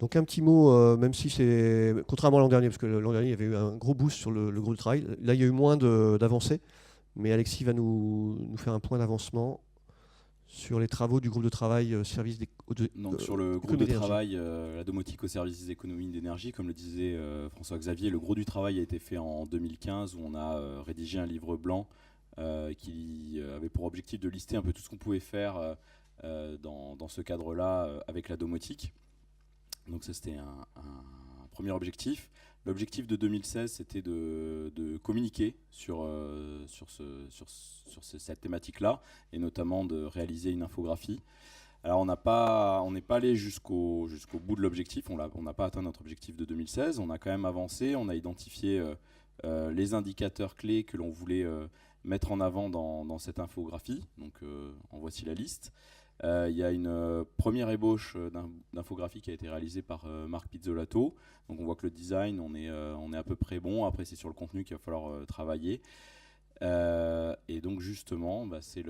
Donc un petit mot, même si c'est contrairement à l'an dernier, parce que l'an dernier il y avait eu un gros boost sur le groupe de travail. Là il y a eu moins d'avancées, mais Alexis va nous faire un point d'avancement sur les travaux du groupe de travail service Donc sur le groupe économie de d'énergie. travail, la domotique au service des économies d'énergie, comme le disait François-Xavier, le gros du travail a été fait en 2015 où on a rédigé un livre blanc qui avait pour objectif de lister un peu tout ce qu'on pouvait faire dans ce cadre-là avec la domotique. Donc ça c'était un premier objectif. L'objectif de 2016 c'était de communiquer sur cette thématique-là et notamment de réaliser une infographie. Alors on n'est pas allé jusqu'au bout de l'objectif, on n'a pas atteint notre objectif de 2016, on a quand même avancé, on a identifié les indicateurs clés que l'on voulait mettre en avant dans cette infographie, donc en voici la liste. Il y a une première ébauche d'infographie qui a été réalisée par Marc Pizzolato, donc on voit que le design, on est à peu près bon, après c'est sur le contenu qu'il va falloir travailler. Et donc justement, c'est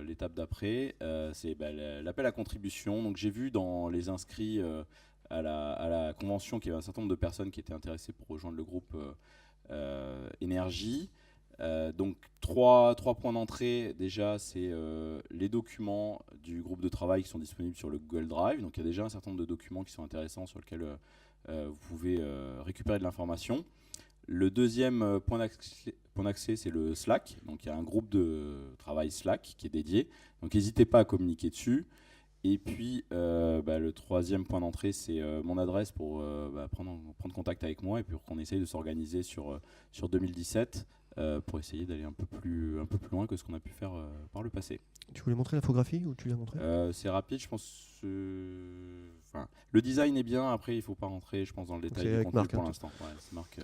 l'étape d'après, c'est l'appel à contribution. Donc j'ai vu dans les inscrits à la convention qu'il y avait un certain nombre de personnes qui étaient intéressées pour rejoindre le groupe Énergie. Donc trois points d'entrée, déjà c'est les documents du groupe de travail qui sont disponibles sur le Google Drive. Donc il y a déjà un certain nombre de documents qui sont intéressants sur lesquels vous pouvez récupérer de l'information. Le deuxième point d'accès, c'est le Slack. Donc il y a un groupe de travail Slack qui est dédié. Donc n'hésitez pas à communiquer dessus. Et puis le troisième point d'entrée, c'est mon adresse pour prendre contact avec moi et puis qu'on essaye de s'organiser sur 2017 pour essayer d'aller un peu plus loin que ce qu'on a pu faire par le passé. Tu voulais montrer l'infographie ou tu l'as montré? C'est rapide, je pense. Le design est bien. Après, il ne faut pas rentrer, je pense, dans le détail du contenu pour l'instant. Ouais, c'est Marc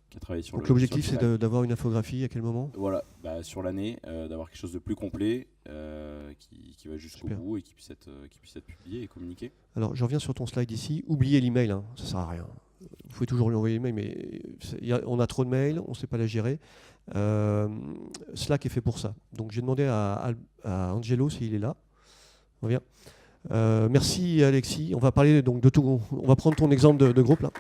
qui a travaillé sur. Donc l'objectif, c'est d'avoir une infographie à quel moment? Voilà, sur l'année, d'avoir quelque chose de plus complet qui va jusqu'au bout et qui puisse être publié et communiqué. Alors, je reviens sur ton slide ici. Oubliez l'email, hein, ça ne sert à rien. Vous pouvez toujours lui envoyer l'email, mais on a trop de mails, on ne sait pas la gérer. Slack est fait pour ça. Donc, j'ai demandé à Angelo s'il est là. On revient. Merci Alexis. On va parler donc de tout. On va prendre ton exemple de groupe là.